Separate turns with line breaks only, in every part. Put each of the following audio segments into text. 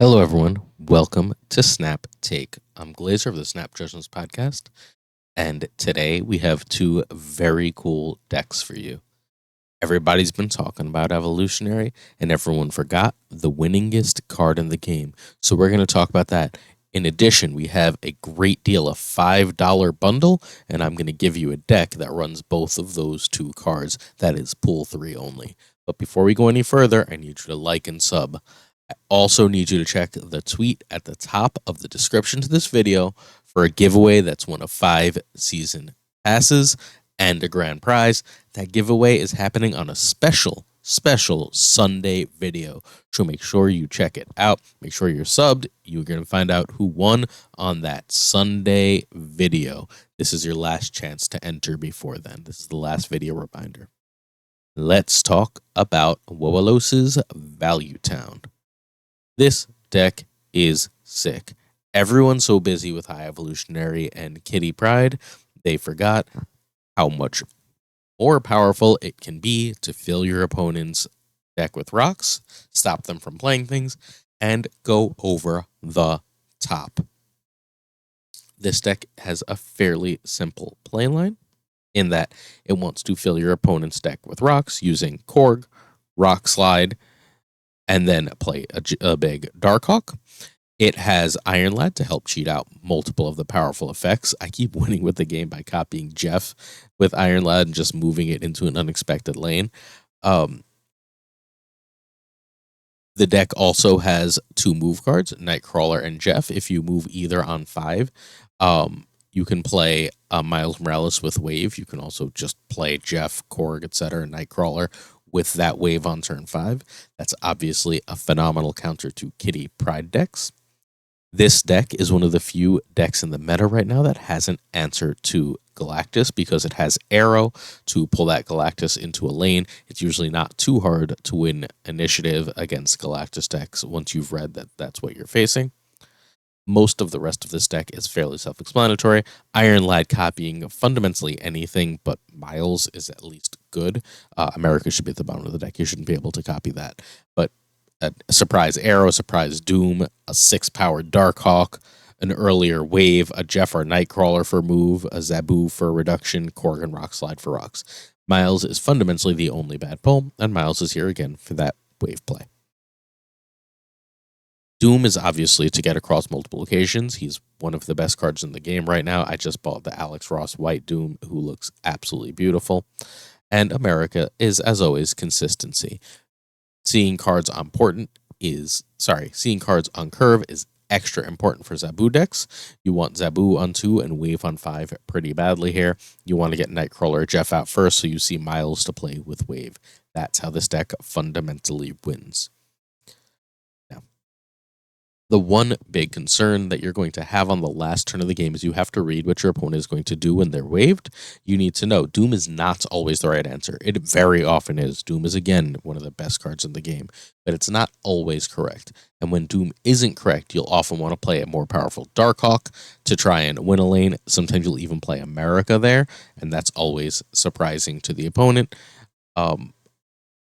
Hello, everyone. Welcome to Snap Take. I'm Glazer of the Snap Judgments podcast, and today we have two very cool decks for you. Everybody's been talking about Evolutionary, and everyone forgot the winningest card in the game. So we're going to talk about that. In addition, we have a great deal of $5 bundle, and I'm going to give you a deck that runs both of those two cards. That is pool 3 only. But before we go any further, I need you to like and sub. I also need you to check the tweet at the top of the description to this video for a giveaway that's one of 5 season passes and a grand prize. That giveaway is happening on a special Sunday video. So make sure you check it out. Make sure you're subbed. You're going to find out who won on that Sunday video. This is your last chance to enter before then. This is the last video reminder. Let's talk about Woolos's Value Town. This deck is sick. Everyone's so busy with High Evolutionary and Kitty Pride, they forgot how much more powerful it can be to fill your opponent's deck with rocks, stop them from playing things, and go over the top. This deck has a fairly simple playline in that it wants to fill your opponent's deck with rocks using Korg, Rock Slide, and then play a big DARKHAWK. It has Iron Lad to help cheat out multiple of the powerful effects. I keep winning with the game by copying Jeff with Iron Lad and just moving it into an unexpected lane. The deck also has 2 move cards, Nightcrawler and Jeff. If you move either on 5, you can play Miles Morales with Wave. You can also just play Jeff, Korg, etc., Nightcrawler with that wave on turn 5. That's obviously a phenomenal counter to Kitty Pride decks. This deck is one of the few decks in the meta right now that has an answer to Galactus because it has Arrow to pull that Galactus into a lane. It's usually not too hard to win initiative against Galactus decks once you've read that that's what you're facing. Most of the rest of this deck is fairly self-explanatory. Iron Lad copying fundamentally anything but Miles is at least good. America should be at the bottom of the deck. You shouldn't be able to copy that. But a surprise Arrow, surprise Doom, a 6-powered DARKHAWK, an earlier Wave, a Jeff or Nightcrawler for move, a Zabu for reduction, Korg and Rock Slide for rocks. Miles is fundamentally the only bad pull, and Miles is here again for that Wave play. Doom is obviously to get across multiple occasions. He's one of the best cards in the game right now. I just bought the Alex Ross White Doom, who looks absolutely beautiful. And America is, as always, consistency. Seeing cards on curve is extra important for Zabu decks. You want Zabu on 2 and Wave on 5 pretty badly here. You want to get Nightcrawler or Jeff out first so you see Miles to play with Wave. That's how this deck fundamentally wins. The one big concern that you're going to have on the last turn of the game is you have to read what your opponent is going to do when they're waved. You need to know Doom is not always the right answer. It very often is. Doom is, again, one of the best cards in the game, but it's not always correct. And when Doom isn't correct, you'll often want to play a more powerful DARKHAWK to try and win a lane. Sometimes you'll even play America there, and that's always surprising to the opponent.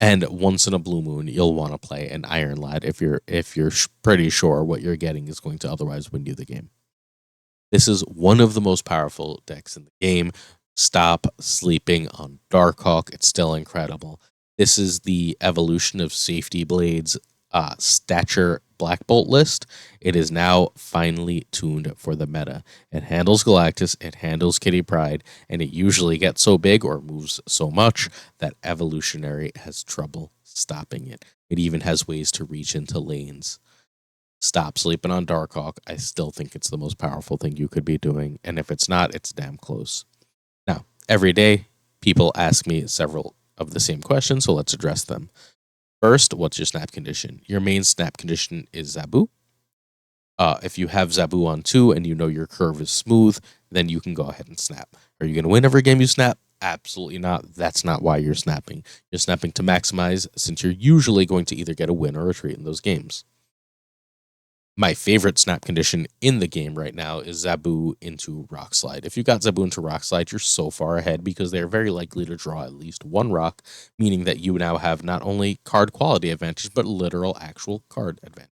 And once in a blue moon, you'll want to play an Iron Lad if you're pretty sure what you're getting is going to otherwise win you the game. This is one of the most powerful decks in the game. Stop sleeping on DARKHAWK. It's still incredible. This is the evolution of Safety Blade's Stature Black Bolt list. It is now finally tuned for the meta. It handles Galactus, it handles Kitty Pride, and it usually gets so big or moves so much that Evolutionary has trouble stopping it. It even has ways to reach into lanes. Stop sleeping on DARKHAWK. I still think it's the most powerful thing you could be doing, and if it's not, it's damn close. Now, every day, people ask me several of the same questions, so let's address them. First, what's your snap condition? Your main snap condition is Zabu. If you have Zabu on 2 and you know your curve is smooth, then you can go ahead and snap. Are you going to win every game you snap? Absolutely not. That's not why you're snapping. You're snapping to maximize, since you're usually going to either get a win or a retreat in those games. My favorite snap condition in the game right now is Zabu into Rock Slide. If you got Zabu into Rock Slide, you're so far ahead because they're very likely to draw at least 1 rock, meaning that you now have not only card quality advantage, but literal actual card advantage.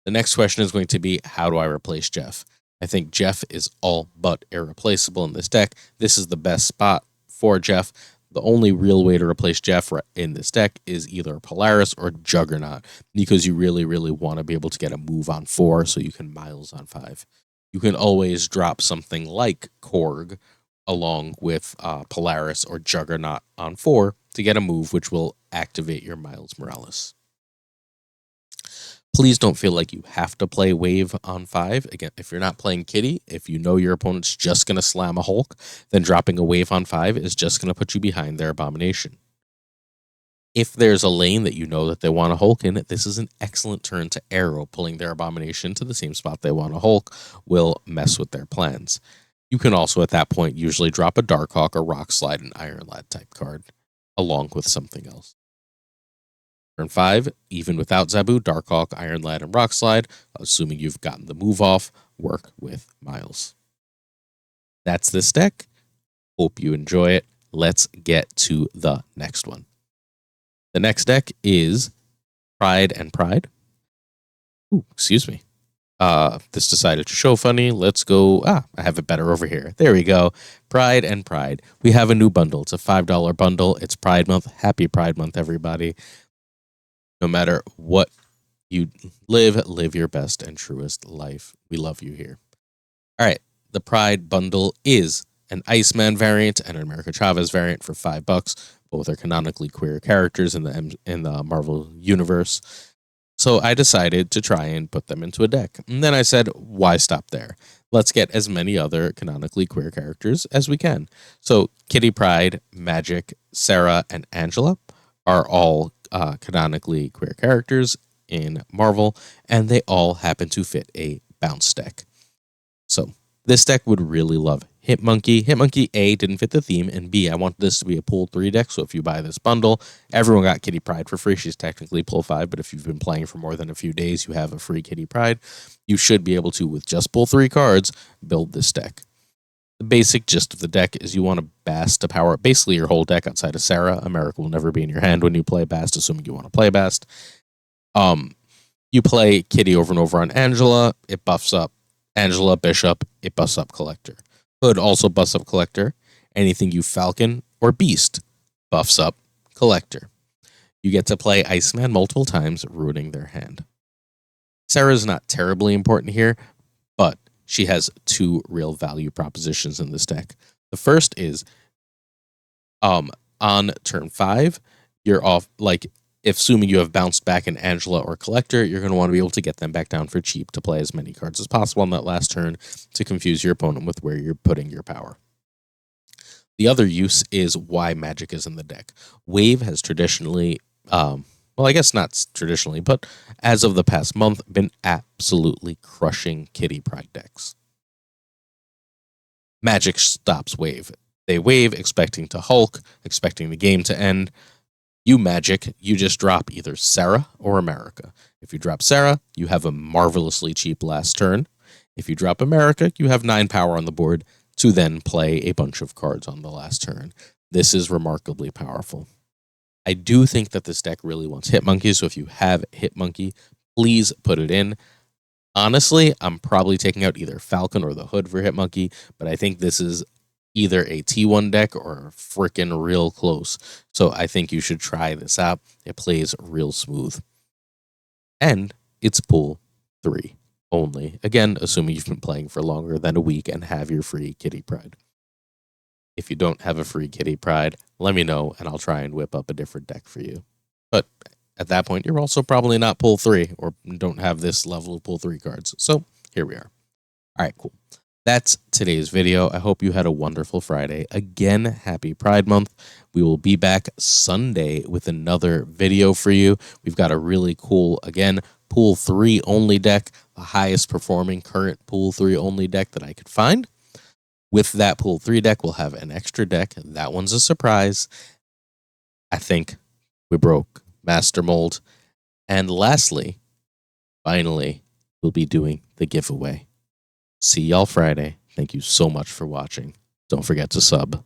The next question is going to be, how do I replace Jeff? I think Jeff is all but irreplaceable in this deck. This is the best spot for Jeff. The only real way to replace Jeff in this deck is either Polaris or Juggernaut, because you really, really want to be able to get a move on 4 so you can Miles on 5. You can always drop something like Korg along with Polaris or Juggernaut on 4 to get a move which will activate your Miles Morales. Please don't feel like you have to play Wave on 5. Again, if you're not playing Kitty, if you know your opponent's just going to slam a Hulk, then dropping a Wave on 5 is just going to put you behind their Abomination. If there's a lane that you know that they want a Hulk in, this is an excellent turn to Arrow. Pulling their Abomination to the same spot they want a Hulk will mess with their plans. You can also, at that point, usually drop a DARKHAWK, a Rock Slide, an Iron Lad type card, along with something else. Turn 5, even without Zabu, DARKHAWK, Iron Lad, and Rock Slide, assuming you've gotten the move off, work with Miles. That's this deck. Hope you enjoy it. Let's get to the next one. The next deck is Pryde and Pride. Ooh, excuse me. This decided to show funny. Let's go. I have it better over here. There we go. Pryde and Pride. We have a new bundle. It's a $5 bundle. It's Pride Month. Happy Pride Month, everybody. No matter what you live your best and truest life. We love you here. All right. The Pride bundle is an Iceman variant and an America Chavez variant for $5. Both are canonically queer characters in the Marvel universe. So I decided to try and put them into a deck. And then I said, why stop there? Let's get as many other canonically queer characters as we can. So Kitty Pryde, Magic, Sarah, and Angela are all canonically queer characters in Marvel, and they all happen to fit a bounce deck. So this deck would really love Hitmonkey. Hitmonkey, A, didn't fit the theme, and B, I wanted this to be a pull 3 deck, so if you buy this bundle, everyone got Kitty Pryde for free. She's technically pull 5, but if you've been playing for more than a few days, you have a free Kitty Pryde. You should be able to, with just pull 3 cards, build this deck. The basic gist of the deck is you want a Bast to power up basically your whole deck outside of Sarah. America will never be in your hand when you play Bast, assuming you want to play Bast. You play Kitty over and over on Angela. It buffs up Angela, Bishop. It buffs up Collector. Hood also buffs up Collector. Anything you Falcon or Beast buffs up Collector. You get to play Iceman multiple times, ruining their hand. Sarah's not terribly important here, but she has 2 real value propositions in this deck. The first is, on turn 5, you're off, like, if assuming you have bounced back an Angela or Collector, you're going to want to be able to get them back down for cheap to play as many cards as possible on that last turn to confuse your opponent with where you're putting your power. The other use is why Magic is in the deck. Wave has traditionally, well, I guess not traditionally, but as of the past month, been absolutely crushing Kitty Pryde decks. Magic stops Wave. They wave, expecting to Hulk, expecting the game to end. You Magic, you just drop either Sarah or America. If you drop Sarah, you have a marvelously cheap last turn. If you drop America, you have 9 power on the board to then play a bunch of cards on the last turn. This is remarkably powerful. I do think that this deck really wants Hitmonkey, so if you have Hitmonkey, please put it in. Honestly, I'm probably taking out either Falcon or the Hood for Hitmonkey, but I think this is either a T1 deck or freaking real close. So I think you should try this out. It plays real smooth. And it's pull 3 only. Again, assuming you've been playing for longer than a week and have your free Kitty Pryde. If you don't have a free Kitty Pryde, let me know and I'll try and whip up a different deck for you. But at that point, you're also probably not pull 3 or don't have this level of pull 3 cards. So here we are. All right, cool. That's today's video. I hope you had a wonderful Friday. Again, happy Pride Month. We will be back Sunday with another video for you. We've got a really cool, again, Pool 3 only deck, the highest performing current Pool 3 only deck that I could find. With that Pool 3 deck, we'll have an extra deck. That one's a surprise. I think we broke Master Mold. And lastly, finally, we'll be doing the giveaway. See y'all Friday. Thank you so much for watching. Don't forget to sub.